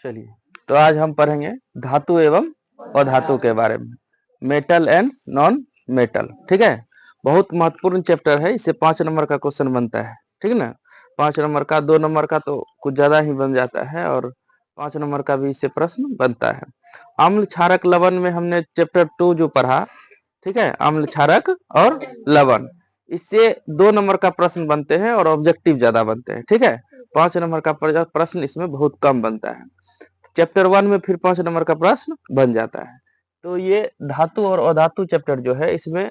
चलिए, तो आज हम पढ़ेंगे धातु एवं अधातु के बारे में, मेटल एंड नॉन मेटल। ठीक है, बहुत महत्वपूर्ण चैप्टर है, इससे 5 नंबर का क्वेश्चन बनता है। ठीक है ना, 5 नंबर का, 2 नंबर का तो कुछ ज्यादा ही बन जाता है और 5 नंबर का भी इससे प्रश्न बनता है। अम्ल क्षारक लवण में हमने चैप्टर 2 जो पढ़ा, ठीक है, अम्ल क्षारक और लवण, इससे 2 नंबर का प्रश्न बनते हैं और ऑब्जेक्टिव ज्यादा बनते हैं। ठीक है, 5 नंबर का प्रश्न इसमें बहुत कम बनता है। चैप्टर 1 में फिर 5 नंबर का प्रश्न बन जाता है। तो ये धातु और अधातु चैप्टर जो है इसमें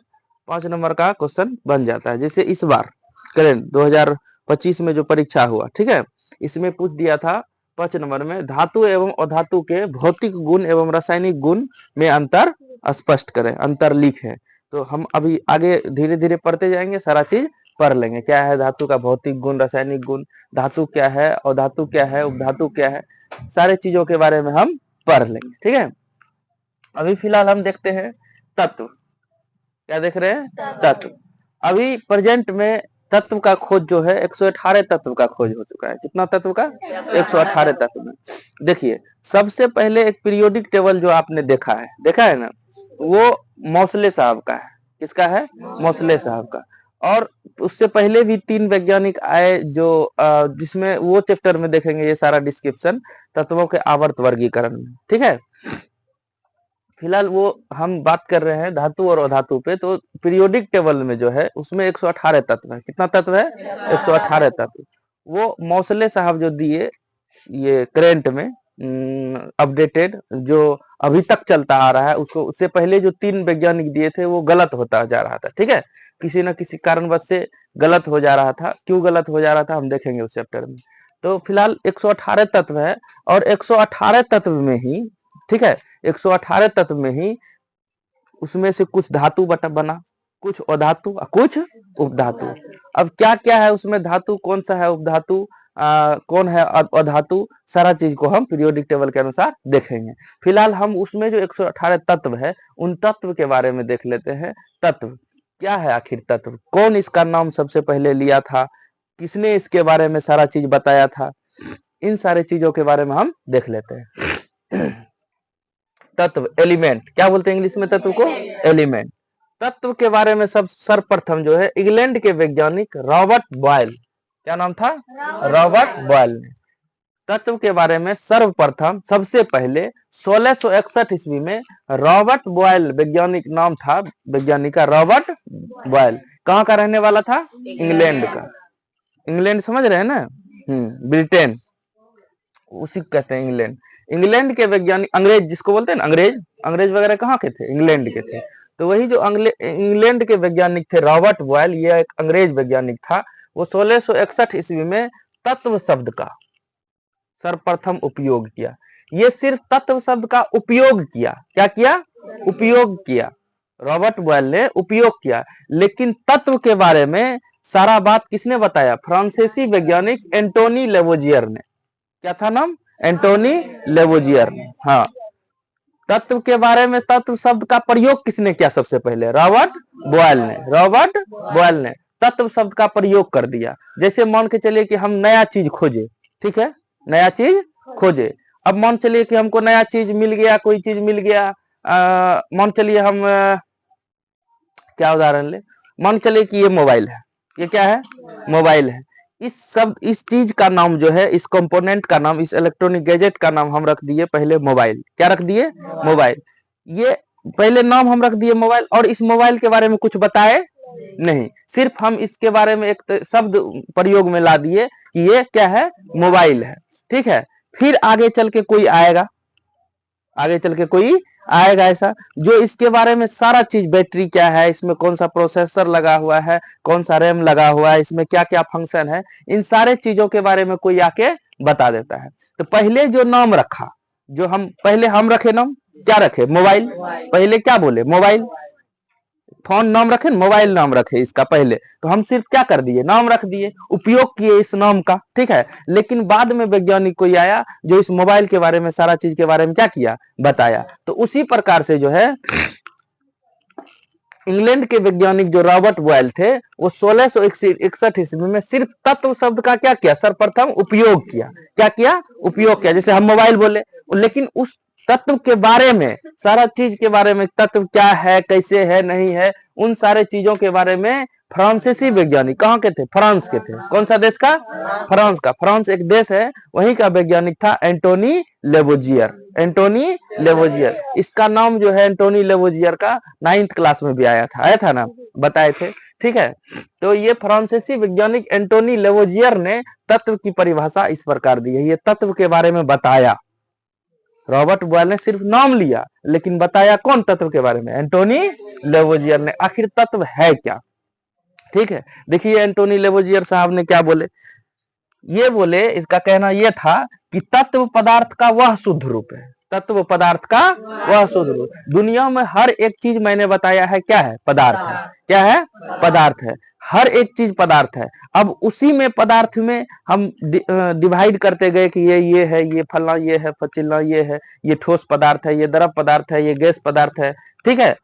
5 नंबर का क्वेश्चन बन जाता है। जैसे इस बार करें 2025 में जो परीक्षा हुआ, ठीक है, इसमें पूछ दिया था 5 नंबर में, धातु एवं अधातु के भौतिक गुण एवं रासायनिक गुण में अंतर स्पष्ट करें, अंतर लिखें। तो हम अभी आगे धीरे धीरे पढ़ते जाएंगे, सारा चीज पढ़ लेंगे। क्या है धातु का भौतिक गुण, रासायनिक गुण, धातु क्या है, अधातु क्या है, उपधातु क्या है, सारे चीजों के बारे में हम पढ़ लेंगे। ठीक है, अभी फिलहाल हम देखते हैं तत्व। क्या देख रहे हैं? तत्व। अभी प्रेजेंट में तत्व का खोज जो है 118 तत्व का खोज हो चुका है। कितना तत्व का? 118 तत्व में। देखिए, सबसे पहले एक पीरियोडिक टेबल जो आपने देखा है ना, वो मोसले साहब का है। किसका है? मोसले साहब का। और उससे पहले भी 3 वैज्ञानिक आए जो जिसमें वो चैप्टर में देखेंगे ये सारा डिस्क्रिप्शन तत्वों के आवर्त वर्गीकरण में। ठीक है, फिलहाल वो हम बात कर रहे हैं धातु और अधातु पे। तो पीरियोडिक टेबल में जो है उसमें 118 तत्व है। कितना तत्व है? 118 तत्व। वो मोसले साहब जो दिए ये करेंट में अपडेटेड जो अभी तक चलता आ रहा है, उसको उससे पहले जो 3 वैज्ञानिक दिए थे वो गलत होता जा रहा था। ठीक है, किसी न किसी कारणवश से गलत हो जा रहा था। क्यों गलत हो जा रहा था हम देखेंगे उस चैप्टर में। तो फिलहाल 118 तत्व है और 118 तत्व में ही, ठीक है, 118 तत्व में ही उसमें से कुछ धातु बना, कुछ अधातु, कुछ उपधातु। अब क्या क्या है उसमें धातु, कौन सा है उपधातु, कौन है अधातु, सारा चीज को हम पीरियोडिक टेबल के अनुसार देखेंगे। फिलहाल हम उसमें जो 118 तत्व है उन तत्व के बारे में देख लेते हैं। तत्व क्या है आखिर? तत्व कौन इसका नाम सबसे पहले लिया था, किसने इसके बारे में सारा चीज बताया था, इन सारे चीजों के बारे में हम देख लेते हैं। तत्व, एलिमेंट, क्या बोलते हैं इंग्लिश में तत्व को? एलिमेंट। तत्व के बारे में सर्वप्रथम जो है इंग्लैंड के वैज्ञानिक रॉबर्ट बॉयल, क्या नाम था? रॉबर्ट बॉयल ने तत्व के बारे में सर्वप्रथम सबसे पहले 1661 ईस्वी में रॉबर्ट बॉयल, वैज्ञानिक नाम था वैज्ञानिक का रॉबर्ट बॉयल। कहाँ का रहने वाला था? इंग्लैंड का। इंग्लैंड समझ रहे हैं ना? ब्रिटेन, उसी कहते हैं इंग्लैंड। इंग्लैंड के वैज्ञानिक, अंग्रेज जिसको बोलते हैं ना, अंग्रेज वगैरह कहाँ के थे? इंग्लैंड के थे। तो वही जो इंग्लैंड के वैज्ञानिक थे रॉबर्ट बॉयल, ये एक अंग्रेज वैज्ञानिक था। वो 1661 ईस्वी में तत्व शब्द का सर्वप्रथम उपयोग किया। ये सिर्फ तत्व शब्द का उपयोग किया। क्या किया? उपयोग किया। रॉबर्ट बॉयल ने उपयोग किया, लेकिन तत्व के बारे में सारा बात किसने बताया? फ्रांसीसी वैज्ञानिक एंटोनी लेवोजियर ने। क्या था नाम? एंटोनी लेवोजियर ने। हाँ, तत्व के बारे में तत्व शब्द का प्रयोग किसने किया सबसे पहले? रॉबर्ट बॉयल ने। रॉबर्ट बॉयल ने तत्व शब्द का प्रयोग कर दिया। जैसे मान के चलिए कि हम नया चीज खोजे, ठीक है, नया चीज खोजे। अब मान चलिए कि हमको नया चीज मिल गया, कोई चीज मिल गया, मान चलिए हम क्या उदाहरण ले, मान चलिए कि ये मोबाइल है। ये क्या है? मोबाइल है। इस चीज का नाम जो है, इस कंपोनेंट का नाम, इस इलेक्ट्रॉनिक गैजेट का नाम हम रख दिए पहले मोबाइल। क्या रख दिए? मोबाइल। ये पहले नाम हम रख दिए मोबाइल, और इस मोबाइल के बारे में कुछ बताए नहीं, सिर्फ हम इसके बारे में एक शब्द प्रयोग में ला दिए कि ये क्या है? मोबाइल है। ठीक है, फिर आगे चल के कोई आएगा, आगे चल के कोई आएगा ऐसा जो इसके बारे में सारा चीज, बैटरी क्या है, इसमें कौन सा प्रोसेसर लगा हुआ है, कौन सा रैम लगा हुआ है, इसमें क्या क्या फंक्शन है, इन सारे चीजों के बारे में कोई आके बता देता है। तो पहले जो नाम रखा, जो हम पहले हम रखे नाम, क्या रखे? मोबाइल। पहले क्या बोले? मोबाइल। फोन नाम रखे, मोबाइल नाम रखे इसका पहले। तो हम सिर्फ क्या कर दिए? नाम रख दिए, उपयोग किए इस नाम का। ठीक है, लेकिन बाद में वैज्ञानिक कोई आया जो इस मोबाइल के बारे में सारा चीज के बारे में क्या किया? बताया। तो उसी प्रकार से जो है इंग्लैंड के वैज्ञानिक जो रॉबर्ट बॉयल थे, वो 1661 ईस्वी में सिर्फ तत्व शब्द का क्या किया, सर्वप्रथम उपयोग किया। क्या किया? उपयोग किया। जैसे हम मोबाइल बोले, लेकिन उस तत्व के बारे में, सारा चीज के बारे में, तत्व क्या है, कैसे है, नहीं है, उन सारे चीजों के बारे में फ्रांसीसी वैज्ञानिक, कहाँ के थे? फ्रांस के थे। कौन सा देश का? फ्रांस का। फ्रांस एक देश है, वहीं का वैज्ञानिक था एंटोनी लेवोजियर। एंटोनी लेवोजियर, इसका नाम जो है एंटोनी लेवोजियर का 9th क्लास में भी आया था ना, बताए थे। ठीक है, तो ये फ्रांसीसी वैज्ञानिक एंटोनी लेवोजियर ने तत्व की परिभाषा इस प्रकार दी है। ये तत्व के बारे में बताया। रॉबर्ट बॉयल ने सिर्फ नाम लिया, लेकिन बताया कौन तत्व के बारे में? एंटोनी लेवोजियर ने। आखिर तत्व है क्या? ठीक है, देखिए एंटोनी लेवोजियर साहब ने क्या बोले। ये बोले, इसका कहना यह था कि तत्व पदार्थ का वह शुद्ध रूप है। तत्व पदार्थ का वह शुद्ध रूप। दुनिया में हर एक चीज मैंने बताया है क्या है? पदार्थ है। क्या है? पदार्थ है। हर एक चीज पदार्थ है। अब उसी में पदार्थ में हम डिवाइड करते गए कि ये है, ये फलना, ये है फचिलना, ये है, ये ठोस पदार्थ है, ये द्रव पदार्थ है, ये गैस पदार्थ है। ठीक है,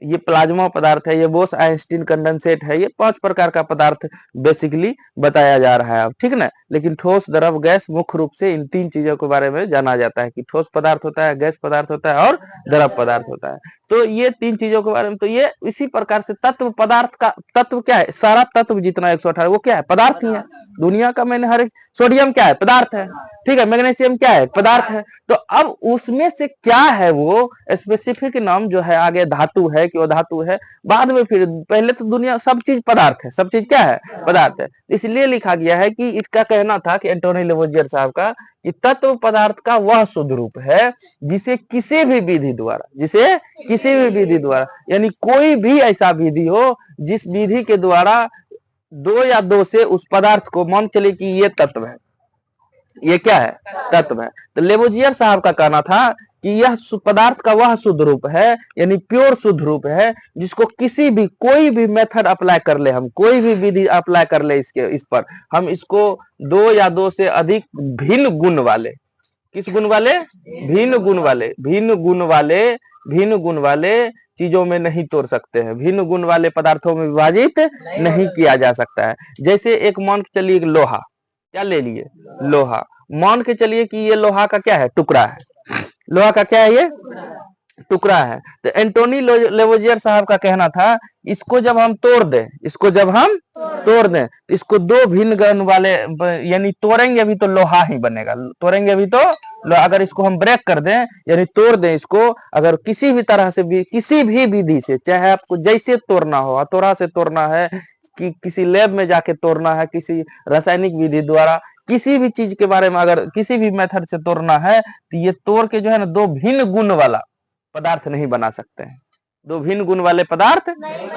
ये प्लाज्मा पदार्थ है, ये बोस आइंस्टीन कंडेंसेट है। ये 5 प्रकार का पदार्थ बेसिकली बताया जा रहा है अब। ठीक ना, लेकिन ठोस, द्रव, गैस, मुख्य रूप से इन 3 चीजों के बारे में जाना जाता है कि ठोस पदार्थ होता है, गैस पदार्थ होता है और द्रव पदार्थ होता है। तो ये 3 चीजों के बारे में, तो ये इसी प्रकार से तत्व पदार्थ का, तत्व क्या है? सारा तत्व जितना 118 वो क्या है? पदार्थ ही है। दुनिया का मैंने हर एक, सोडियम क्या है? पदार्थ है। ठीक है, मैग्नीशियम क्या है? पदार्थ है। तो अब उसमें से क्या है वो स्पेसिफिक नाम जो है, आगे धातु है कि वो धातु है, बाद में फिर, पहले तो दुनिया सब चीज पदार्थ है। सब चीज क्या है? पदार्थ है। इसलिए लिखा गया है कि इसका कहना था कि एंटोनी लेवोजियर साहब का, कि तत्व पदार्थ का वह शुद्ध रूप है जिसे किसी भी विधि द्वारा, जिसे किसी भी विधि द्वारा, यानी कोई भी ऐसा विधि हो जिस विधि के द्वारा 2 या 2 से उस पदार्थ को, मान चले कि ये तत्व है, ये क्या है? तत्व है। तो लेवोजियर साहब का कहना था कि यह पदार्थ का वह शुद्ध रूप है, यानी प्योर शुद्ध रूप है, जिसको किसी भी, कोई भी मेथड अप्लाई कर ले, हम कोई भी विधि अप्लाई कर ले इस पर, हम इसको 2 या 2 से अधिक भिन्न गुण वाले, किस गुण वाले? भिन्न गुण वाले, भिन्न गुण वाले, भिन्न गुण वाले चीजों में नहीं तोड़ सकते हैं। भिन्न गुण वाले पदार्थों में विभाजित नहीं किया जा सकता है। जैसे एक मान के चलिए लोहा, क्या ले लिए? लोहा। मान के चलिए कि ये लोहा का क्या है? टुकड़ा है। लोहा का क्या है? ये टुकड़ा है। तो एंटोनी लेवोजियर साहब का कहना था, इसको जब हम तोड़ दें, इसको जब हम तोड़ दें, इसको 2 भिन्न गुण वाले, यानी तोड़ेंगे अभी तो लोहा ही बनेगा, तोड़ेंगे अभी तो अगर इसको हम ब्रेक कर दें, यानी तोड़ दें इसको, अगर किसी भी तरह से भी, किसी भी विधि से, चाहे आपको जैसे तोड़ना हो, हथौड़ा से तोड़ना है कि किसी लैब में जाके तोड़ना है, किसी रासायनिक विधि द्वारा, किसी भी चीज के बारे में अगर किसी भी मेथड से तोड़ना है, तो ये तोड़ के जो है ना 2 भिन्न गुण वाला पदार्थ नहीं बना सकते हैं। 2 भिन्न गुण वाले पदार्थ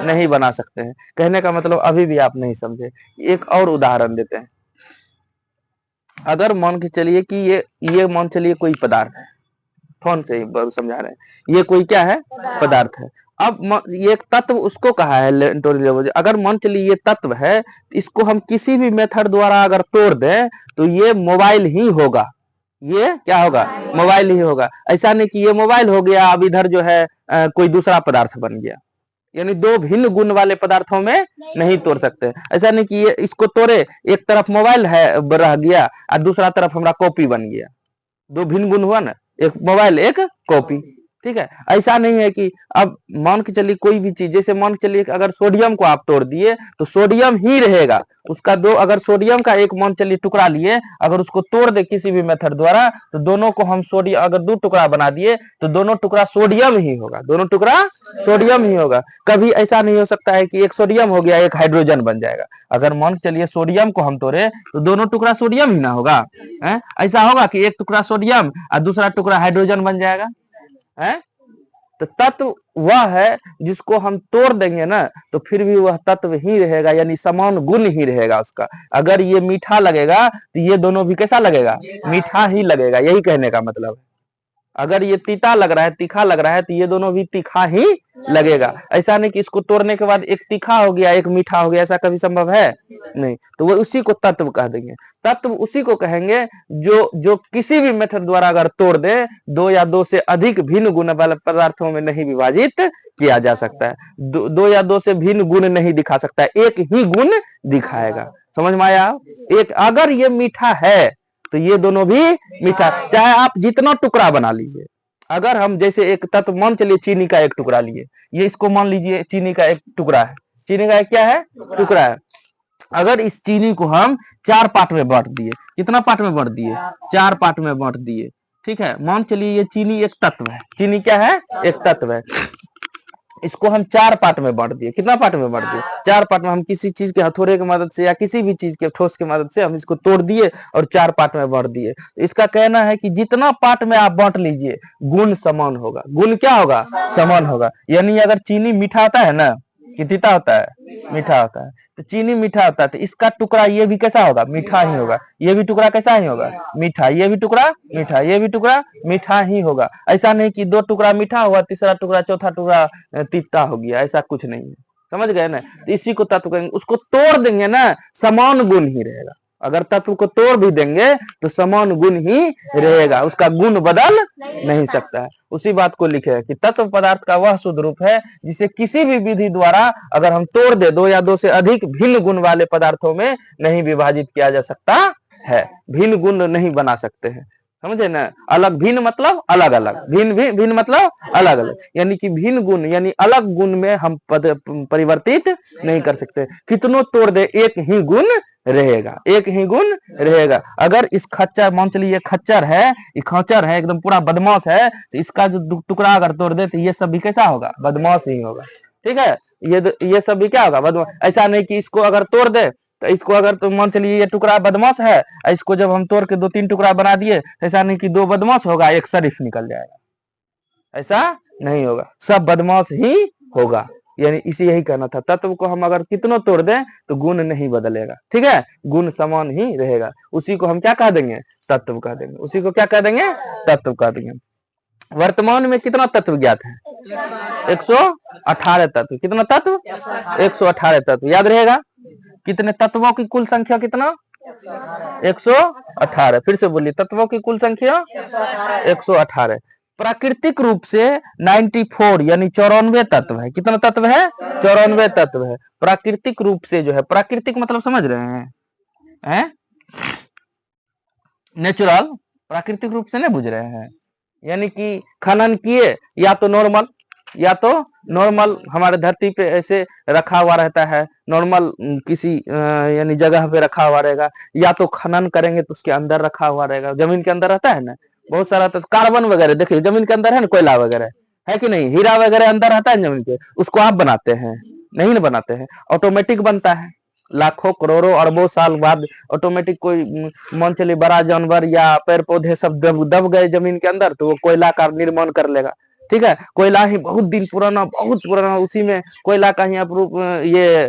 नहीं बना सकते हैं। कहने का मतलब अभी भी आप नहीं समझे। एक और उदाहरण देते हैं। अगर मान के चलिए कि ये मान चलिए कोई पदार्थ है, फोन से ही समझा रहे हैं, ये कोई क्या है? पदार्थ है। अब ये एक तत्व उसको कहा है एंटोनी लेवोजियर। अगर मान चलिए ये तत्व है, इसको हम किसी भी मेथड द्वारा अगर तोड़ दें तो ये मोबाइल ही होगा। ये क्या होगा? मोबाइल ही होगा। ऐसा नहीं कि ये मोबाइल हो गया, अब इधर जो है कोई दूसरा पदार्थ बन गया, यानी 2 भिन्न गुण वाले पदार्थों में नहीं तोड़ सकते। ऐसा नहीं कि ये इसको तोड़े, एक तरफ मोबाइल है रह गया और दूसरा तरफ हमारा कॉपी बन गया। 2 भिन्न गुण हुआ ना, एक मोबाइल, एक कॉपी। ठीक है, ऐसा नहीं है कि अब मान के चलिए कोई भी चीज, जैसे मान के चलिए अगर सोडियम को आप तोड़ दिए तो सोडियम ही रहेगा। उसका 2, अगर सोडियम का एक मान चलिए टुकड़ा लिए, अगर उसको तोड़ दे किसी भी मेथड द्वारा, तो दोनों को हम सोडियम, अगर 2 टुकड़ा बना दिए तो दोनों टुकड़ा सोडियम ही होगा, दोनों टुकड़ा सोडियम ही होगा। कभी ऐसा नहीं हो सकता है कि एक सोडियम हो गया, एक हाइड्रोजन बन जाएगा। अगर मान के चलिए सोडियम को हम तोड़े तो दोनों टुकड़ा सोडियम ही ना होगा। ऐसा होगा कि एक टुकड़ा सोडियम और दूसरा टुकड़ा हाइड्रोजन बन जाएगा? है? तो तत्व वह है जिसको हम तोड़ देंगे ना तो फिर भी वह तत्व ही रहेगा, यानी समान गुण ही रहेगा उसका। अगर ये मीठा लगेगा तो ये दोनों भी कैसा लगेगा? मीठा ही लगेगा। यही कहने का मतलब है। अगर ये तीता लग रहा है, तीखा लग रहा है, तो ये दोनों भी तीखा ही लगेगा। ऐसा नहीं कि इसको तोड़ने के बाद एक तीखा हो गया एक मीठा हो गया, ऐसा कभी संभव है नहीं। तो वो उसी को तत्व कह देंगे। तत्व उसी को कहेंगे जो जो किसी भी मेथड द्वारा अगर तोड़ दे, दो या दो से अधिक भिन्न गुण वाले पदार्थों में नहीं विभाजित किया जा सकता है। दो या दो से भिन्न गुण नहीं दिखा सकता है, एक ही गुण दिखाएगा। समझ में आया? एक अगर ये मीठा है तो ये दोनों भी मीठा, चाहे आप जितना टुकड़ा बना लीजिए। अगर हम जैसे एक तत्व मान चलिए चीनी का एक टुकड़ा लिए, ये इसको मान लीजिए चीनी का एक टुकड़ा है, चीनी का एक क्या है टुकड़ा है। अगर इस चीनी को हम 4 पार्ट में बांट दिए, कितना पार्ट में बांट दिए 4 पार्ट में बांट दिए, ठीक है। मान चलिए ये चीनी एक तत्व है, चीनी क्या है एक तत्व है। इसको हम 4 पार्ट में बांट दिए, कितना पार्ट में बांट दिए 4 पार्ट में। हम किसी चीज के हथौड़े की मदद से या किसी भी चीज के ठोस की मदद से हम इसको तोड़ दिए और 4 पार्ट में बांट दिए। तो इसका कहना है कि जितना पार्ट में आप बांट लीजिए गुण समान होगा। गुण क्या होगा समान होगा। यानी अगर चीनी मीठा होता है ना कि तीता होता है, मीठा होता है, तो चीनी मीठा होता है तो इसका टुकड़ा ये भी कैसा होगा मीठा ही होगा। ये भी टुकड़ा कैसा ही होगा मीठा, ये भी टुकड़ा मीठा, ये भी टुकड़ा मीठा ही होगा। ऐसा नहीं कि 2 टुकड़ा मीठा हुआ, तीसरा टुकड़ा चौथा टुकड़ा तीता हो गया, ऐसा कुछ नहीं है। समझ गए ना? तो इसी को तत्व कहेंगे। उसको तोड़ देंगे ना समान गुण ही रहेगा। अगर तत्व को तोड़ भी देंगे तो समान गुण ही रहेगा, उसका गुण बदल नहीं सकता है। उसी बात को लिखे है कि तत्व पदार्थ का वह शुद्ध रूप है जिसे किसी भी विधि द्वारा अगर हम तोड़ दे 2 या 2 से अधिक भिन्न गुण वाले पदार्थों में नहीं विभाजित किया जा सकता है। भिन्न गुण नहीं बना सकते हैं, समझे ना? अलग भिन्न मतलब अलग अलग, भिन्न भिन्न मतलब अलग अलग, यानी कि भिन्न गुण यानी अलग गुण में हम परिवर्तित नहीं कर सकते। कितनों तोड़ दे एक ही गुण रहेगा, एक ही गुण रहेगा। अगर इस खच्चर मान चलिए खच्चर है, ये खच्चर है एकदम पूरा बदमाश है, तो इसका जो टुकड़ा अगर तोड़ दे तो ये सब भी कैसा होगा बदमाश ही होगा। ठीक है, ये सब भी क्या होगा बदमाश। ऐसा नहीं कि इसको अगर तोड़ दे तो इसको अगर तो मान चलिए ये टुकड़ा बदमाश है, इसको जब हम तोड़ के 2-3 टुकड़ा बना दिए, ऐसा नहीं कि 2 बदमाश होगा एक शरीफ निकल जाएगा, ऐसा नहीं होगा, सब बदमाश ही होगा। यानी इसी यही कहना था। तत्व को हम अगर कितनों तोड़ दें तो गुण नहीं बदलेगा, ठीक है, गुण समान ही रहेगा। उसी को हम क्या कह देंगे तत्व कह देंगे। उसी को क्या कह देंगे तत्व कह देंगे। वर्तमान में कितना तत्व ज्ञात है 118 तत्व। कितना तत्व 118 तत्व। याद रहेगा कितने तत्वों की कुल संख्या कितना 118। फिर से बोलिए तत्वों की कुल संख्या 118। प्राकृतिक रूप से 94 यानी 94 तत्व है। कितना तत्व है 94 तत्व है। प्राकृतिक रूप से जो है, प्राकृतिक मतलब समझ रहे हैं नेचुरल, प्राकृतिक रूप से नहीं बुझ रहे हैं। यानी कि खनन किए या तो नॉर्मल हमारे धरती पे ऐसे रखा हुआ रहता है, नॉर्मल किसी यानी जगह पे रखा हुआ रहेगा, या तो खनन करेंगे तो उसके अंदर रखा हुआ रहेगा। जमीन के अंदर रहता है ना बहुत सारा, तो कार्बन वगैरह देखिए जमीन के अंदर है ना, कोयला वगैरह है कि नहीं, हीरा वगैरह अंदर रहता है जमीन के, उसको आप बनाते हैं नहीं ना बनाते हैं, ऑटोमेटिक बनता है। लाखों करोड़ों अरबों साल बाद ऑटोमेटिक कोई मान चलिए बड़ा जानवर या पेड़ पौधे सब दब गए जमीन के अंदर तो वो कोयला का निर्माण कर लेगा। ठीक है, कोयला ही बहुत दिन पुराना, बहुत पुराना, उसी में कोयला का ही अप्रूप, ये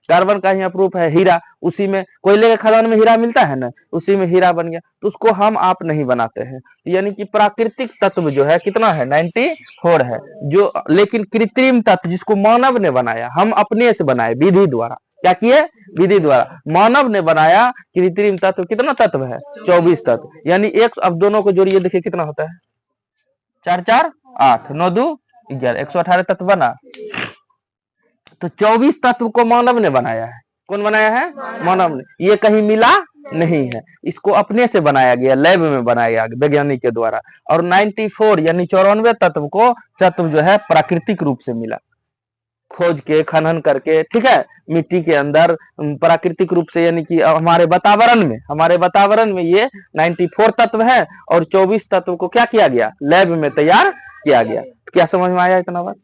कार्बन का ही अप्रूप है हीरा। उसी में कोयले के खदान में हीरा मिलता है ना, उसी में हीरा बन गया। तो उसको हम आप नहीं बनाते हैं। यानी कि प्राकृतिक तत्व जो है कितना है 94 है। जो लेकिन कृत्रिम तत्व जिसको मानव ने बनाया, हम अपने से बनाए विधि द्वारा, क्या किए विधि द्वारा मानव ने बनाया कृत्रिम तत्व। कितना तत्व है 24 तत्व। यानी एक, अब दोनों को जोड़िए देखिए कितना होता है 4 4 8 9 2 11, 118 तत्व बना। तो 24 तत्व को मानव ने बनाया है। कौन बनाया है मानव ने। ये कहीं मिला नहीं है, इसको अपने से बनाया गया, लैब में बनाया गया वैज्ञानिक के द्वारा। और 94 यानी 94 तत्व जो है प्राकृतिक रूप से मिला, खोज के खनन करके, ठीक है, मिट्टी के अंदर प्राकृतिक रूप से, यानी कि हमारे वातावरण में ये 94 तत्व है। और 24 तत्व को क्या किया गया लैब में तैयार किया गया। क्या समझ में आया इतना बात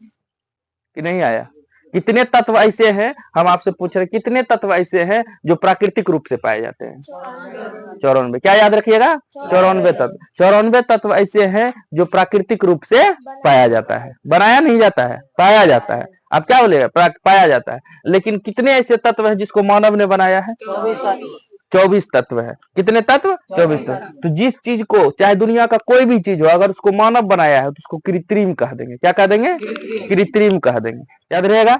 कि नहीं आया? कितने तत्व ऐसे हैं, हम आपसे पूछ रहे कितने तत्व ऐसे हैं जो प्राकृतिक रूप से पाए जाते हैं 94। क्या याद रखिएगा 94 तत्व। 94 तत्व ऐसे हैं जो प्राकृतिक रूप से पाया जाता है, बनाया नहीं जाता है, पाया जाता है। आप क्या बोलेगा पाया जाता है। लेकिन कितने ऐसे तत्व हैं जिसको मानव ने बनाया है 24 तत्व है। कितने तत्व? 24 तत्व। तो जिस चीज को, चाहे दुनिया का कोई भी चीज हो, अगर उसको मानव बनाया है तो उसको कृत्रिम कह देंगे। क्या कह देंगे? कृत्रिम कह देंगे। याद रहेगा।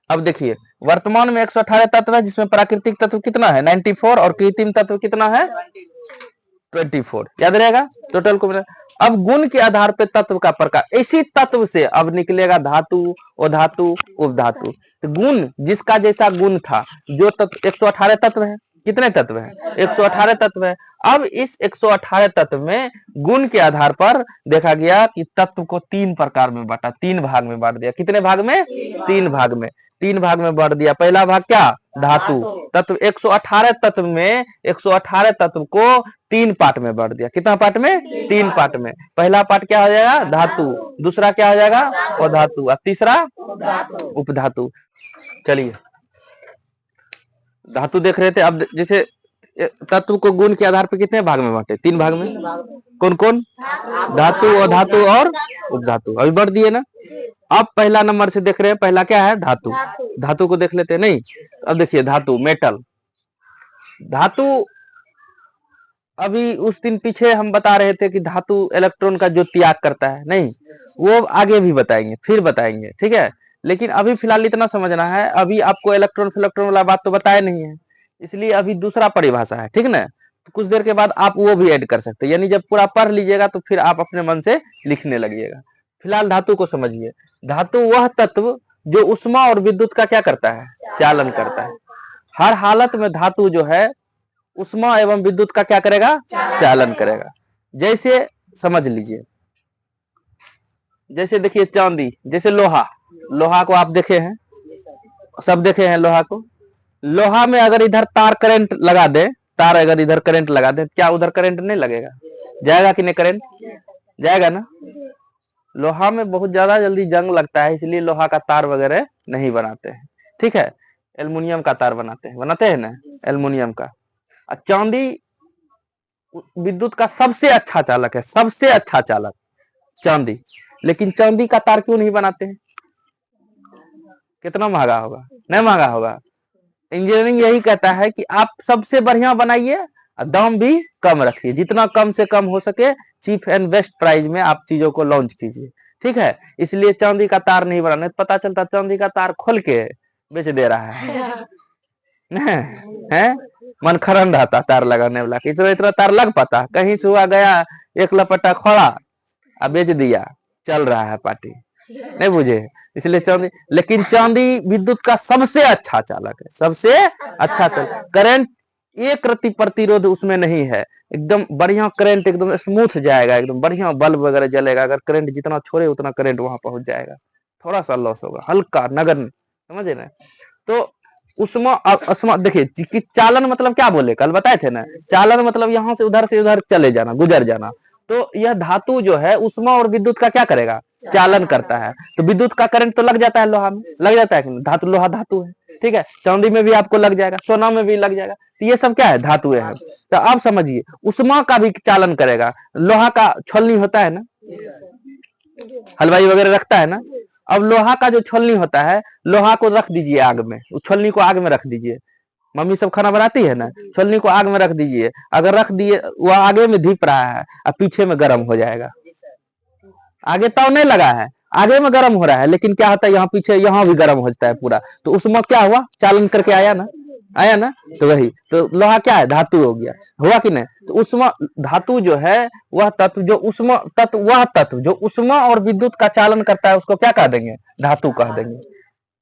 अब देखिए, वर्तमान में 118 तत्व है, जिसमें प्राकृतिक तत्व कितना है? 94, और कृत्रिम तत्व कितना है? 24। याद रहेगा टोटल को। अब गुण के आधार पे तत्व का प्रकार, इसी तत्व से अब निकलेगा धातु, अधातु, उपधातु। तो गुण, जिसका जैसा गुण था, जो तत्व 118 तत्व है। कितने तत्व है? 118 तत्व है। अब इस 118 तत्व में गुण के आधार पर देखा गया कि तत्व को 3 प्रकार में बांटा, 3 भाग में बांट दिया। कितने भाग में? 3 भाग में। 3 भाग में बांट दिया। पहला भाग क्या? धातु तत्व। 118 तत्व में 118 तत्व को 3 पार्ट में बांट दिया। कितना पार्ट में? 3 पार्ट में। पहला पार्ट क्या हो जाएगा? धातु। दूसरा क्या हो जाएगा? अधातु। और तीसरा उपधातु। चलिए, धातु देख रहे थे। अब जैसे तत्व को गुण के आधार पर कितने भाग में बांटे? 3 भाग में। कौन कौन? धातु, अधातु और उपधातु। अभी बढ़ दिए ना। अब पहला नंबर से देख रहे हैं, पहला क्या है? धातु। धातु को देख लेते हैं। नहीं, अब देखिए धातु, मेटल। धातु, अभी उस दिन पीछे हम बता रहे थे कि धातु इलेक्ट्रॉन का जो त्याग करता है। नहीं, वो आगे भी बताएंगे, फिर बताएंगे, ठीक है। लेकिन अभी फिलहाल इतना समझना है, अभी आपको इलेक्ट्रॉन फिलेक्ट्रॉन वाला बात तो बताया नहीं है, इसलिए अभी दूसरा परिभाषा है, ठीक ना। तो कुछ देर के बाद आप वो भी ऐड कर सकते हैं, यानी जब पूरा पढ़ लीजिएगा तो फिर आप अपने मन से लिखने लगिएगा। फिलहाल धातु को समझिए। धातु वह तत्व जो उष्मा और विद्युत का क्या करता है? चालन करता है। हर हालत में धातु जो है उष्मा एवं विद्युत का क्या करेगा? चालन करेगा। जैसे समझ लीजिए, जैसे देखिए चांदी, जैसे लोहा। लोहा को आप देखे हैं, सब देखे हैं लोहा को। लोहा में अगर इधर तार करंट लगा दे, तार अगर इधर करंट लगा दे, क्या उधर करंट नहीं लगेगा? जाएगा कि नहीं? करंट जाएगा ना। लोहा में बहुत ज्यादा जल्दी जंग लगता है, इसलिए लोहा का तार वगैरह नहीं बनाते हैं, ठीक है। एल्युमिनियम का तार बनाते हैं ना, एल्युमिनियम का। चांदी विद्युत का सबसे अच्छा चालक है, सबसे अच्छा चालक चांदी। लेकिन चांदी का तार क्यों नहीं बनाते हैं? कितना महंगा होगा? नहीं महंगा होगा। इंजीनियरिंग यही कहता है कि आप सबसे बढ़िया बनाइए, दाम भी कम रखिए, जितना कम से कम हो सके चीप एंड बेस्ट प्राइस में आप चीजों को लॉन्च कीजिए, ठीक है। इसलिए चांदी का तार नहीं बनाना। पता चलता चांदी का तार खोल के बेच दे रहा है मन खरन रहता तार लगाने वाला, इतना इतना तार लग पाता, कहीं से हुआ गया एक लपटा खोला अब बेच दिया, चल रहा है पार्टी, नहीं बुझे। इसलिए चांदी, लेकिन चांदी विद्युत का सबसे अच्छा चालक है, सबसे अच्छा चालक। करंट एक रति प्रतिरोध उसमें नहीं है, एकदम बढ़िया करंट, एकदम स्मूथ जाएगा, एकदम बढ़िया बल्ब वगैरह जलेगा। अगर करंट जितना छोड़े उतना करंट वहां पहुंच जाएगा, थोड़ा सा लॉस होगा, हल्का नगन, समझे ना। तो उसमें देखिए चालन मतलब क्या बोले, कल बताए थे ना। चालन मतलब यहाँ से उधर चले जाना, गुजर जाना। तो यह धातु जो है उष्मा और विद्युत का क्या करेगा? चालन करता है। तो विद्युत का करंट तो लग जाता है लोहा में, लग जाता है कि धातु, लोहा धातु है, ठीक है। चांदी में भी आपको लग जाएगा, सोना में भी लग जाएगा। तो ये सब क्या है? धातुएं हैं। तो आप समझिए, उष्मा का भी चालन करेगा। लोहा का छलनी होता है ना, हलवाई वगैरह रखता है ना। अब लोहा का जो छलनी होता है, लोहा को रख दीजिए आग में, उस छलनी को आग में रख दीजिए। मम्मी सब खाना बनाती है ना, छलनी को आग में रख दीजिए। अगर रख दिए, वो आगे में धीप रहा है और पीछे में गर्म हो जाएगा। आगे ताव नहीं लगा है, आगे में गर्म हो रहा है, लेकिन क्या होता है यहाँ पीछे, यहाँ भी गर्म हो जाता है पूरा। तो उसमें क्या हुआ? चालन करके आया ना, आया ना। तो वही तो लोहा क्या है? धातु हो गया, हुआ कि नहीं। तो उष्मा धातु जो है वह तत्व जो उष्मा तत्व, वह तत्व जो उष्मा और विद्युत का चालन करता है, उसको क्या कह देंगे? धातु कह देंगे।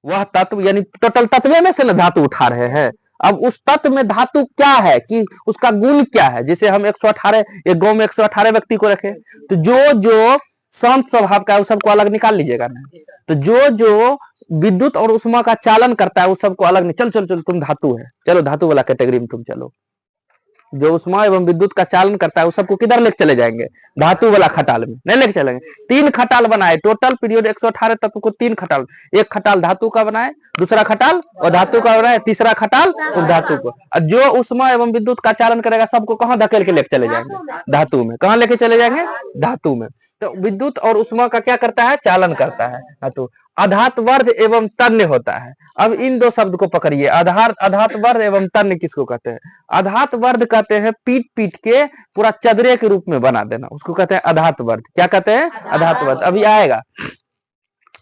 वह तत्व, यानी टोटल तत्व में से ना धातु उठा रहे हैं। अब उस तत्व में धातु क्या है कि उसका गुण क्या है। जैसे हम 118, एक गांव में 118 व्यक्ति को रखे, तो जो जो शांत स्वभाव का है उस सबको अलग निकाल लीजिएगा ना। तो जो जो विद्युत और उष्मा का चालन करता है उस सबको अलग नहीं। चल चल चल, तुम धातु है, चलो धातु वाला कैटेगरी में तुम चलो। जो उष्मा एवं विद्युत का चालन करता है, उस सबको किधर लेके चले जाएंगे? धातु वाला खटाल में नहीं लेके चलेंगे। 3 खटाल बनाए, टोटल पीरियड 118 तत्व को 3 खटाल, एक खटाल धातु का बनाए, दूसरा खटाल और धातु का बनाए, तीसरा खटाल उस धातु को। जो उष्मा एवं विद्युत का चालन करेगा सबको कहाँ धकेल के लेके चले जाएंगे? धातु में। कहाँ लेके चले जाएंगे? धातु में। तो विद्युत और उष्मा का क्या करता है? चालन करता है धातु। अधातवर्ध एवं तन्य होता है। अब इन दो शब्द को पकड़िए, अधातवर्ध एवं तन्य किसको कहते हैं? अधातवर्ध कहते हैं पीट पीट के पूरा चदरे के रूप में बना देना, उसको कहते हैं अधातवर्ध। क्या कहते हैं? अधातवर्ध। अभी आएगा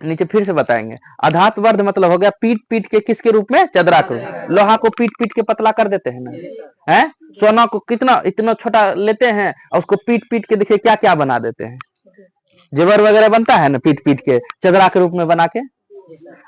नीचे फिर से बताएंगे। अधातवर्ध मतलब हो गया पीट पीट के किसके रूप में? चदरा को। लोहा को पीट पीट के पतला कर देते हैं ना, है? सोना को कितना इतना छोटा लेते हैं और उसको पीट पीट के देखिए क्या क्या बना देते हैं, जेवर वगैरह बनता है ना पीट पीट के चदरा के रूप में बना के।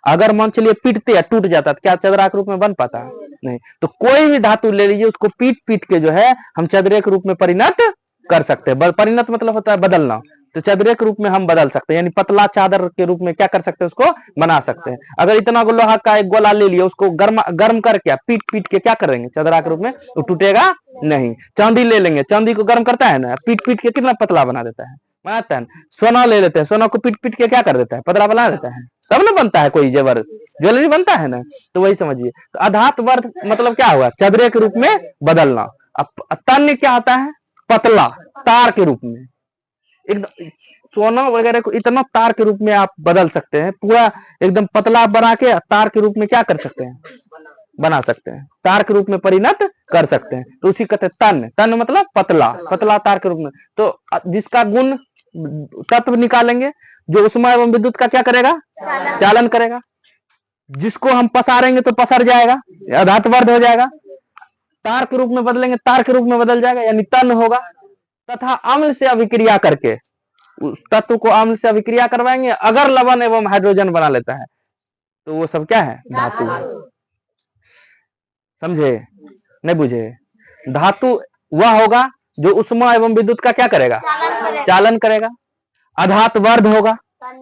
अगर मान चलिए पीटते या टूट जाता तो क्या चदरा के रूप में बन पाता? नहीं। तो कोई भी धातु ले लीजिए, उसको पीट पीट के जो है हम चदरे के रूप में परिणत कर सकते हैं। परिणत मतलब होता है बदलना, तो चदरे के रूप में हम बदल सकते हैं, यानी पतला चादर के रूप में क्या कर सकते हैं? उसको बना सकते हैं। अगर इतना लोहा का एक गोला ले लिया, उसको गर्म करके पीट पीट के क्या करेंगे? चदरा के रूप में, तो टूटेगा नहीं। चांदी ले लेंगे, चांदी को गर्म करता है ना, पीट पीट के कितना पतला बना देता है, बनाता है। सोना ले लेते हैं, सोना को पीट पीट के क्या कर देता है? पतला बना देता है, तब ना बनता है कोई जेवर, ज्वेलरी बनता है ना। तो वही समझिए। तो अधातवर्ध मतलब क्या हुआ? चदरे के रूप में बदलना। अब तन्य क्या होता है? पतला तार के रूप में, एकदम सोना वगैरह को इतना तार के रूप में आप बदल सकते हैं, पूरा एकदम पतला बना के तार के रूप में क्या कर सकते हैं? बना सकते हैं, तार के रूप में परिणत कर सकते हैं। तो उसी कहते हैं तन्य। तन्य मतलब पतला, पतला तार के रूप में। तो जिसका गुण तत्व निकालेंगे, जो उष्मा एवं विद्युत का क्या करेगा? चालन करेगा। जिसको हम पसारेंगे तो पसर जाएगा, अधातवर्ध हो जाएगा। तार के रूप में बदलेंगे, तार के रूप में बदल जाएगा, यानी तन्य होगा। तथा अम्ल से अभिक्रिया करके उस तत्व को अम्ल से अभिक्रिया करवाएंगे, अगर लवण एवं हाइड्रोजन बना लेता है तो वो सब क्या है? धातु। समझे? नहीं बुझे? धातु वह होगा जो उष्मा एवं विद्युत का क्या करेगा? चालन करेगा। अधातवर्ध होगा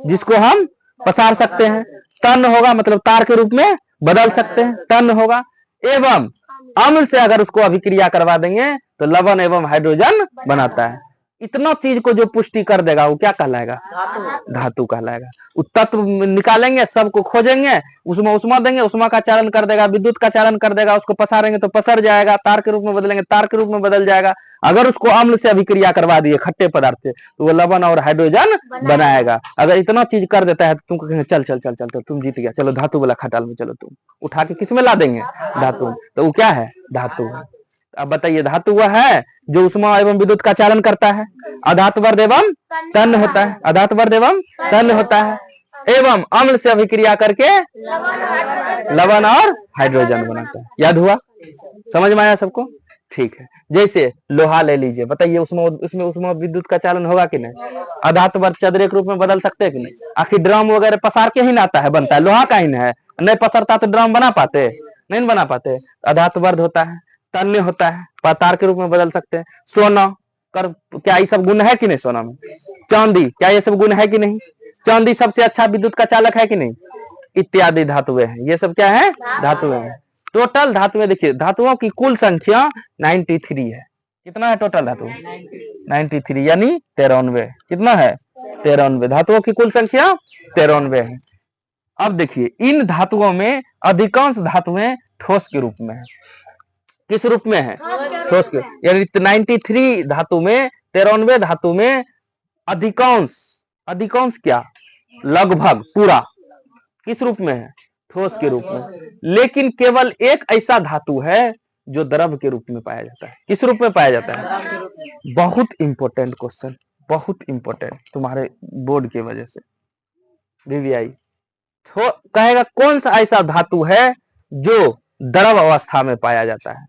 जिसको हम पसार सकते हैं। तन्य होगा मतलब तार के रूप में बदल सकते हैं, तन्य होगा। एवं अम्ल से अगर उसको अभिक्रिया करवा देंगे तो लवण एवं हाइड्रोजन बनाता है। इतना चीज को जो पुष्टि कर देगा वो क्या कहलाएगा? धातु कहलाएगा। उस तत्व निकालेंगे, सबको खोजेंगे, उसमें उष्मा देंगे, उष्मा का चालन कर देगा, विद्युत का चालन कर देगा, उसको पसारेंगे तो पसर जाएगा, तार के रूप में बदलेंगे, तार के रूप में बदल जाएगा। अगर उसको अम्ल से अभिक्रिया करवा दिए खट्टे पदार्थ से तो वो लवण और हाइड्रोजन बनाएगा। अगर इतना चीज कर देता है तो तुमको कहेंगे चल चल चल चल तो तुम जीत गया, चलो धातु वाला खटाल में चलो। तुम उठा के किस में ला देंगे? धातु। तो वो क्या है? धातु। अब बताइए, धातु वह है जो उष्मा एवं विद्युत का चालन करता है, अधातवर्ध एवं तन्य होता है, अधातवर्ध एवं तन्य होता है, एवं अम्ल से अभिक्रिया करके लवण और हाइड्रोजन बनाता है। याद हुआ? समझ में आया सबको? ठीक है। जैसे लोहा ले लीजिए, बताइए उसमें उष्मा विद्युत का चालन होगा कि नहीं? अधातवर्ध चदरे के रूप में बदल सकते हैं कि नहीं? आखिर ड्रम वगैरह पसार के ही ना आता है, बनता है, लोहा का ही ना है। नहीं पसरता तो ड्रम बना पाते? नहीं बना पाते। अधातवर्ध होता है, तन्य होता है, तार के रूप में बदल सकते हैं। सोना कर क्या ये सब गुण है कि नहीं? सोना में चांदी क्या ये सब गुण है कि नहीं? चांदी सबसे अच्छा विद्युत का चालक है कि नहीं? इत्यादि धातुएं हैं। ये सब क्या है? धातुएं हैं। टोटल धातुएं देखिए, धातुओं की कुल संख्या 93 है। कितना है टोटल धातु? 93 यानी 93। कितना है? 93। धातुओं की कुल संख्या 93 है। अब देखिए, इन धातुओं में अधिकांश धातुएं ठोस के रूप में है। किस रूप में है? ठोस के। यानी 93 धातु में, 93 धातु में अधिकांश क्या? लगभग पूरा किस रूप में है? ठोस के रूप में। लेकिन केवल एक ऐसा धातु है जो द्रव के रूप में पाया जाता है। किस रूप में पाया जाता है? बहुत इंपॉर्टेंट क्वेश्चन, बहुत इंपॉर्टेंट तुम्हारे बोर्ड की वजह से VVI कहेगा कौन सा ऐसा धातु है जो द्रव अवस्था में पाया जाता है?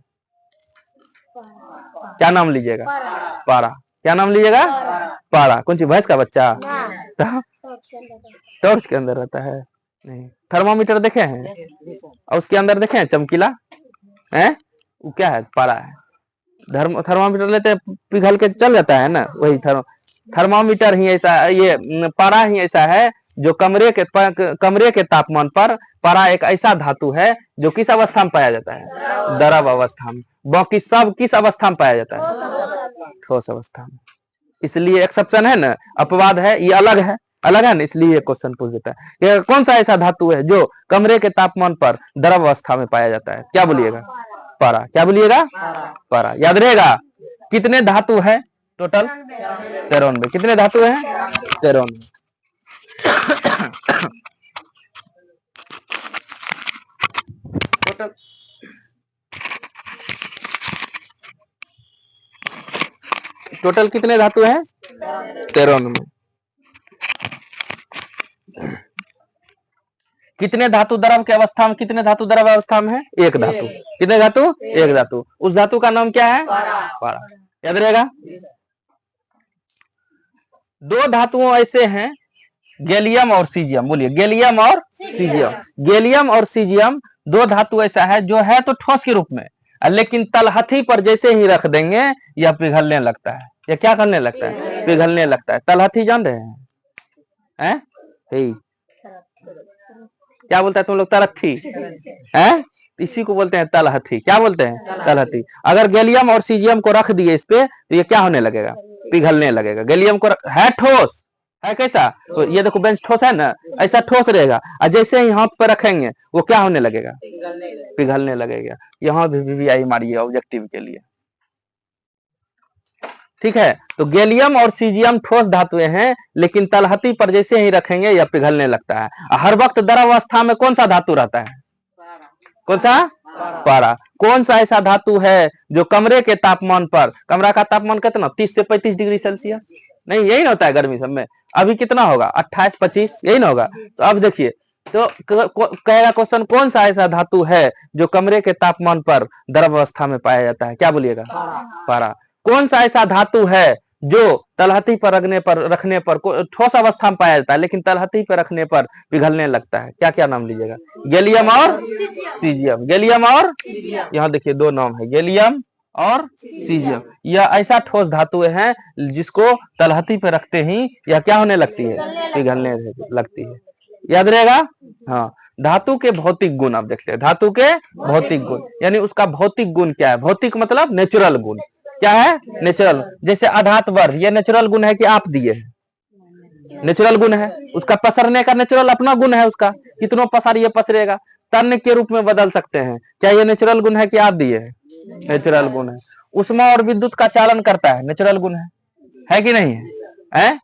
क्या नाम लीजिएगा? पारा। क्या नाम लीजिएगा? पारा। कौन सी भैंस का बच्चा? टॉर्च के अंदर रहता है? नहीं। थर्मामीटर देखे हैं और उसके अंदर देखे हैं चमकीला है, वो क्या है? पारा है। थर्मामीटर लेते हैं, पिघल के चल जाता है ना, वही थर्मामीटर ही ऐसा, ये पारा ही ऐसा है जो कमरे के तापमान पर, पारा एक ऐसा धातु है जो किस अवस्था में पाया जाता है? द्रव अवस्था में। बाकी सब किस अवस्था में पाया जाता है? ठोस अवस्था में। इसलिए एक्सेप्शन है ना, अपवाद है, ये अलग है, अलग है ना, इसलिए ये क्वेश्चन पूछ देता है कि कौन सा ऐसा धातु है जो कमरे के तापमान पर द्रव अवस्था में पाया जाता है? क्या बोलिएगा? पारा। क्या बोलिएगा? पारा। याद रहेगा। कितने धातु है टोटल? 93। कितने धातु हैं? 93। टोटल टोटल कितने धातु हैं? 93। कितने धातु द्रव की अवस्था में, कितने धातु द्रव अवस्था में है? एक धातु। कितने धातु? एक धातु। उस धातु का नाम क्या है? पारा। याद रहेगा। दो धातुओं ऐसे हैं, गैलियम और सीजियम। बोलिए, गैलियम और सीजियम। गैलियम और सीजियम दो धातु ऐसा है जो है तो ठोस के रूप में, लेकिन तलहथी पर जैसे ही रख देंगे यह पिघलने लगता है। यह क्या करने लगता है? पिघलने लगता है। तलहथी जान रहे हैं? क्या बोलता है तुम लोग? तलहथी है, इसी को बोलते हैं तलहथी। क्या बोलते हैं? तलहथी। अगर गैलियम और सीजियम को रख दिए इस पे तो ये क्या होने लगेगा? पिघलने लगेगा। गैलियम को है ठोस है, कैसा? तो ये देखो बेंच ठोस है ना, ऐसा ठोस रहेगा, और जैसे ही हाथ पर रखेंगे वो क्या होने लगेगा? पिघलने लगेगा। यहाँ भी आई मारिए ऑब्जेक्टिव के लिए, ठीक है। तो गैलियम और सीजियम ठोस धातुएं हैं, लेकिन तलहथी पर जैसे ही रखेंगे यह पिघलने लगता है। हर वक्त द्रव अवस्था में कौन सा धातु रहता है? कौन सा? पारा। कौन सा ऐसा धातु है जो कमरे के तापमान पर, कमरा का तापमान कितना? 30 से 35 डिग्री सेल्सियस? नहीं, यही ना होता है गर्मी सब में। अभी कितना होगा? 28, 25, यही ना होगा। तो अब देखिए, तो कहेगा क्वेश्चन, कौन सा ऐसा धातु है जो कमरे के तापमान पर द्रव अवस्था में पाया जाता है? क्या बोलिएगा? पारा। कौन सा ऐसा धातु है जो तलहथी पर रखने पर ठोस अवस्था में पाया जाता है, लेकिन तलहथी पर रखने पर पिघलने लगता है? क्या क्या नाम लीजिएगा? गैलियम और सीजियम। गैलियम और, यहाँ देखिए दो नाम है, गैलियम और सीजियम। यह ऐसा ठोस धातुएं हैं जिसको तलहथी पे रखते ही यह क्या होने लगती है? पिघलने लगती है। याद रहेगा। हाँ, धातु के भौतिक गुण आप देखते हैं। धातु के भौतिक गुण यानी उसका भौतिक गुण क्या है? भौतिक मतलब नेचुरल गुण। क्या है? नेचुरल। जैसे आधात वर्ग, ये नेचुरल गुण है कि आप दिए है? नेचुरल गुण है। उसका पसरने का नेचुरल अपना गुण है, उसका कितनों पसार ये पसरेगा। तन्य के रूप में बदल सकते हैं, क्या ये नेचुरल गुण है कि आप दिए है? नेचुरल गुण है। उष्मा और विद्युत का चालन करता है, नेचुरल गुण है कि नहीं है?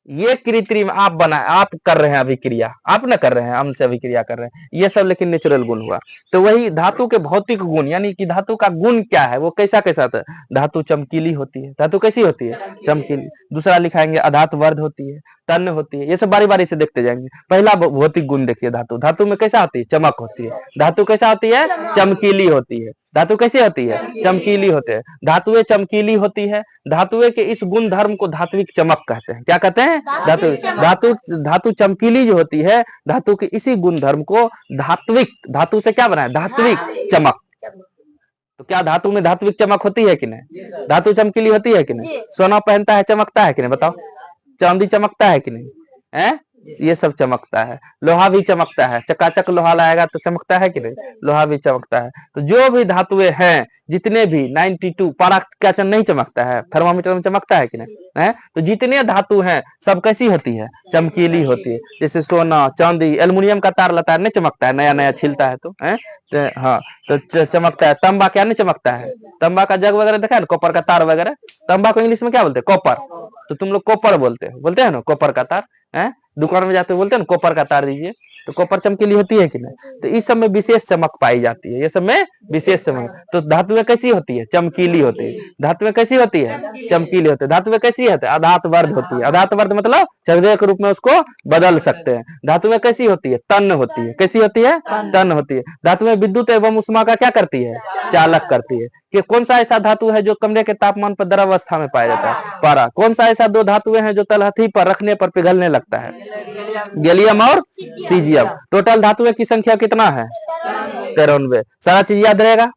ये कृत्रिम आप बनाए, आप कर रहे हैं अभिक्रिया, आप न कर रहे हैं, हमसे अभिक्रिया कर रहे हैं, ये सब लेकिन नेचुरल गुण हुआ। तो वही धातु के भौतिक गुण, यानी कि धातु का गुण क्या है, वो कैसा कैसा था? धातु चमकीली होती है। धातु कैसी होती है? चमकीली। दूसरा लिखाएंगे अधात वर्ध होती है, तन्य होती है। ये सब बारी बारी से देखते जाएंगे। पहला भौतिक गुण देखिए, धातु, धातु में कैसा होती है? चमक होती है। धातु कैसा होती है? चमकीली होती है। धातु कैसी होती है? चमकीली होते हैं। धातुएं चमकीली होती है। धातुएं के इस गुण धर्म को धात्विक चमक कहते हैं। क्या कहते हैं? धातु चमकीली जो होती है, धातु के इसी गुण धर्म को धात्विक, धातु से क्या बनाए? धात्विक चमक। तो क्या धातु में धात्विक चमक होती है कि नहीं? धातु चमकीली होती है कि नहीं? सोना पहनता है, चमकता है कि नहीं? बताओ। चांदी चमकता है कि नहीं? है, ये सब चमकता है। लोहा भी चमकता है, चकाचक लोहा लाएगा तो चमकता है कि नहीं? लोहा भी चमकता है। तो जो भी धातुएं हैं, जितने भी 92 पारा क्या नहीं चमकता है? थर्मामीटर में चमकता है कि नहीं? है। तो जितने धातु हैं सब कैसी होती है? चमकीली होती है। जैसे सोना, चांदी, एल्युमिनियम का तार लतार नहीं चमकता है, नया नया छिलता है तो है। हाँ, तो चमकता है। तांबा क्या नहीं चमकता है? तांबा का जग वगैरह देखा है ना, कॉपर का तार वगैरह। तांबा को इंग्लिश में क्या बोलते हैं? कॉपर। तो तुम लोग कॉपर बोलते हैं ना, कॉपर का तार है। दुकान में जाते बोलते हैं ना, कॉपर का तार दीजिए। तो कॉपर चमकीली होती है कि नहीं? तो इस सब में विशेष चमक पाई जाती है। ये सब में विशेष चमक। तो धातुएं कैसी होती है? चमकीली होती है। धातुएं कैसी होती है? चमकीली होती है। धातुएं कैसी होती है? अधात वर्ध होती है। अधात वर्ध मतलब चौदह के रूप में उसको बदल सकते हैं। धातुएं कैसी होती है? तन्य होती है। कैसी होती है? तन्य होती है। धातुएं विद्युत एवं उष्मा का क्या करती है? चालक करती है। कि कौन सा ऐसा धातु है जो कमरे के तापमान पर द्रव अवस्था में पाया जाता है? पारा। कौन सा ऐसा दो धातुएं हैं जो तलहथी पर रखने पर पिघलने लगता है? गैलियम और सीजियम। टोटल धातुएं की संख्या कितना है? 93। सारा चीज याद रहेगा।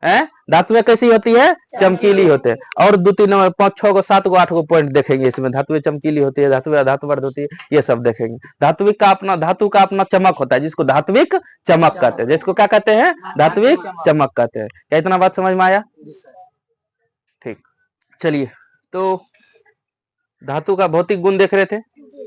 है, धातुएं कैसी होती है, चमकीली होते हैं। और 2-3 नंबर 5-6 को 7 को 8 को पॉइंट देखेंगे इसमें, धातुएं चमकीली होती है, धातुएं अधातुवर्ध होती है, ये सब देखेंगे। धात्विक का अपना, धातु का अपना चमक होता है जिसको धात्विक चमक कहते हैं, जिसको क्या कहते हैं, धात्विक चमक कहते हैं। क्या इतना बात समझ में आया? ठीक, चलिए तो धातु का भौतिक गुण देख रहे थे।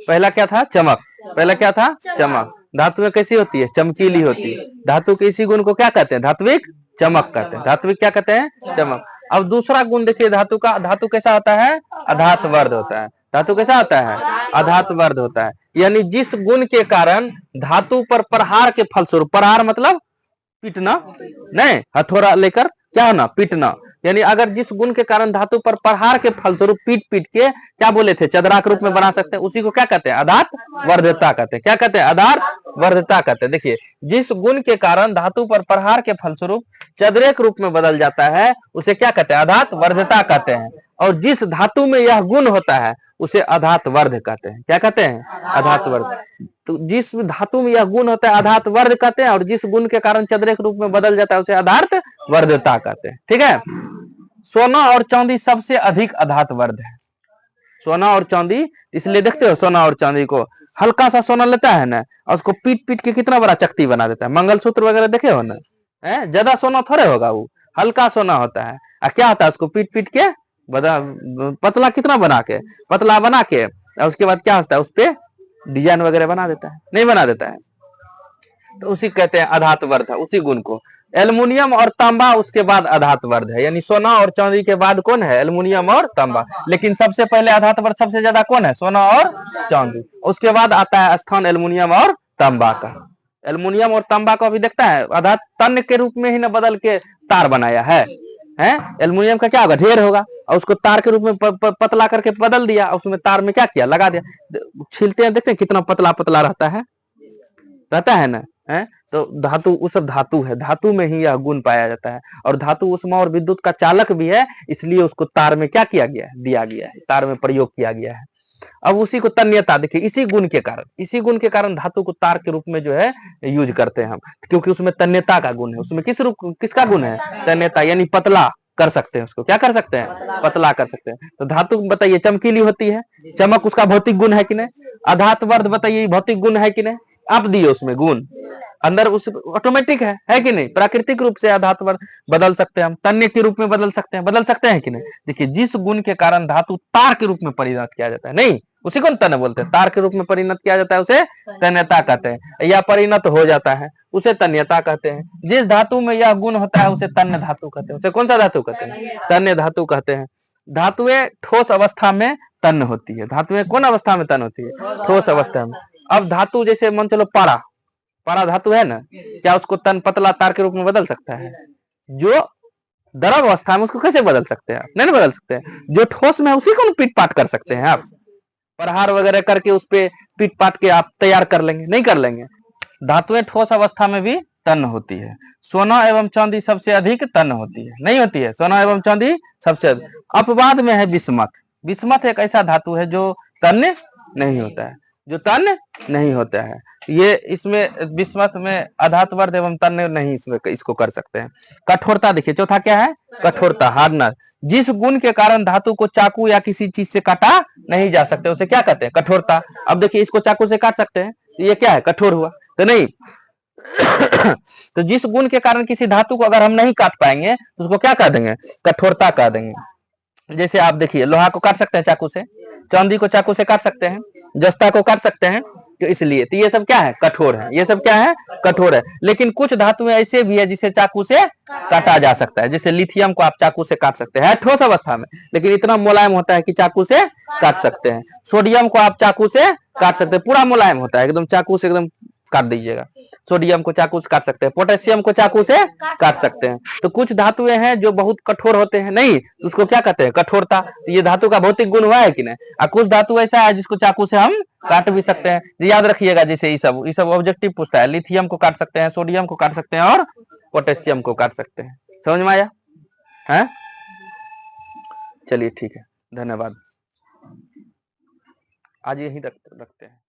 पहला क्या था, चमक। पहला क्या था, चमक। धातुएं कैसी होती है, चमकीली होती है। धातु के इसी गुण को क्या कहते हैं, धात्विक चमक कहते हैं। धात्विक क्या कहते हैं, चमक। अब दूसरा गुण देखिए धातु का, धातु कैसा होता है, अधातवर्ध होता है। धातु कैसा होता है, अधातवर्ध होता है। यानी जिस गुण के कारण धातु पर प्रहार के फलस्वरूप, प्रहार मतलब पीटना, नहीं, हथौड़ा लेकर क्या होना, पीटना। यानी अगर जिस गुण के कारण धातु पर प्रहार के फलस्वरूप पीट पीट के क्या बोले थे, चदरा के रूप में बना सकते हैं, उसी को क्या कहते हैं, अधात वर्धता कहते हैं। क्या कहते हैं, अधात वर्धता कहते हैं। देखिए जिस गुण के कारण धातु पर प्रहार के फलस्वरूप चदरे के रूप में बदल जाता है उसे क्या कहते हैं, अधात वर्धता कहते हैं। और जिस धातु में यह गुण होता है उसे अधात वर्ध कहते हैं। क्या कहते हैं, अधात वर्ध। तो जिस धातु में यह गुण होता है अधात वर्ध कहते हैं, और जिस गुण के कारण चदरे के रूप में बदल जाता है उसे अधात वर्धता कहते हैं। ठीक है, सोना और चांदी सबसे अधिक अधात वर्ध है। सोना और चांदी, इसलिए देखते हो सोना और चांदी को, हल्का सा सोना लेता है ना और उसको पीट पीट के कितना बड़ा चक्ति बना देता है। मंगलसूत्र वगैरह देखे हो ना, है ज्यादा सोना थोड़े होगा, वो हल्का सोना होता है। क्या होता है, उसको पीट पीट के पतला कितना बना के, पतला बना के, और उसके बाद क्या होता है, उस पर डिजाइन वगैरह बना देता है, नहीं बना देता है, तो उसी कहते हैं अधात वर्ध है, उसी गुण को। एल्युमिनियम और तांबा उसके बाद अधात वर्ध है। यानी सोना और चांदी के बाद कौन है, एल्युमिनियम और तांबा। लेकिन सबसे पहले अधात वर्ध सबसे ज्यादा कौन है, सोना और चांदी। उसके बाद आता है स्थान एल्युमिनियम और तांबा का। एल्युमिनियम और तांबा को अभी देखता है अधात तन्य के रूप में ही न बदल के तार बनाया है। एल्युमिनियम का क्या होगा, ढेर होगा, और उसको तार के रूप में पतला करके बदल दिया, उसमें तार में क्या किया, लगा दिया। छीलते हैं देखते हैं कितना पतला पतला रहता है ना, है। तो धातु उस सब धातु है, धातु में ही यह गुण पाया जाता है। और धातु उष्मा और विद्युत का चालक भी है, इसलिए उसको तार में क्या किया गया है, दिया गया है, तार में प्रयोग किया गया है। अब उसी को तन्यता, देखिए इसी गुण के कारण धातु को तार के रूप में जो है यूज करते हैं हम, क्योंकि उसमें तन्यता का गुण है। उसमें किसका गुण है, तन्यता, यानी पतला कर सकते हैं उसको, क्या कर सकते हैं, पतला कर सकते हैं। तो धातु बताइए चमकीली होती है, चमक उसका भौतिक गुण है कि नहीं। अधात वर्ध बताइए भौतिक गुण है कि नहीं, आप दिए उसमें गुण, अंदर उस ऑटोमेटिक है कि नहीं। प्राकृतिक रूप से अधात वर्ध बदल सकते हैं हम, तन्य के रूप में बदल सकते हैं कि नहीं। देखिए जिस गुण के कारण धातु तार के रूप में परिणत किया जाता है, नहीं उसी को तन्य बोलते हैं, तार के रूप में परिणत किया जाता है उसे तन्यता कहते हैं, या परिणत हो जाता है उसे तन्यता कहते हैं। जिस धातु में यह गुण होता है उसे तन्य धातु कहते हैं। उसे कौन सा धातु कहते हैं, तन्य धातु कहते हैं। धातुएं ठोस अवस्था में तन्य होती है। धातुएं कौन अवस्था में तन्य होती है, ठोस अवस्था में। अब धातु जैसे मन चलो पारा धातु है ना, क्या उसको तन पतला तार के रूप में बदल सकता है। जो द्रव अवस्था में उसको कैसे बदल सकते हैं, नहीं बदल सकते हैं। जो ठोस में उसी को पीट पाट कर सकते हैं आप, प्रहार वगैरह करके उस पे पीट पाट के आप तैयार कर लेंगे, नहीं कर लेंगे। धातुएं ठोस अवस्था में भी तन्य होती है। सोना एवं चांदी सबसे अधिक तन्य होती है, नहीं होती है, सोना एवं चांदी सबसे अधिक। अपवाद में है बिस्मथ। बिस्मथ एक ऐसा धातु है जो तन्य नहीं होता है, ये इसमें बिस्मथ में अधात वर्ध एवं तन्य नहीं इसमें इसको कर सकते हैं। कठोरता देखिए, चौथा क्या है, कठोरता, हार्डनेस। जिस गुण के कारण धातु को चाकू या किसी चीज से काटा नहीं जा सकते उसे क्या कहते हैं, कठोरता। अब देखिए इसको चाकू से काट सकते हैं, ये क्या है, कठोर हुआ तो नहीं। तो जिस गुण के कारण किसी धातु को अगर हम नहीं काट पाएंगे तो उसको क्या कह देंगे, कठोरता कह देंगे। जैसे आप देखिए लोहा को काट सकते हैं चाकू से, चांदी को चाकू से काट सकते हैं, जस्ता को काट सकते हैं, तो इसलिए तो ये सब क्या है, कठोर है। ये सब क्या है, कठोर है। लेकिन कुछ धातुएं ऐसे भी है जिसे चाकू से काटा जा सकता है। जैसे लिथियम को आप चाकू से काट सकते हैं, ठोस अवस्था में, लेकिन इतना मुलायम होता है कि चाकू से काट सकते हैं। सोडियम को आप चाकू से काट सकते हैं, पूरा मुलायम होता है एकदम, चाकू से एकदम काट दीजिएगा। सोडियम को चाकू से काट सकते हैं, पोटेशियम को चाकू से काट सकते हैं। तो कुछ धातुएं हैं जो बहुत कठोर होते हैं, नहीं तो उसको क्या कहते हैं, कठोरता। ये धातु का भौतिक गुण हुआ है कि नहीं। और कुछ धातु ऐसा है जिसको चाकू से हम काट भी सकते हैं, याद रखिएगा। जैसे ये सब ऑब्जेक्टिव पूछता है, लिथियम को काट सकते हैं, सोडियम को काट सकते हैं और पोटेशियम को काट सकते हैं। समझ में आया है? चलिए ठीक है, धन्यवाद। आज यही रखते हैं।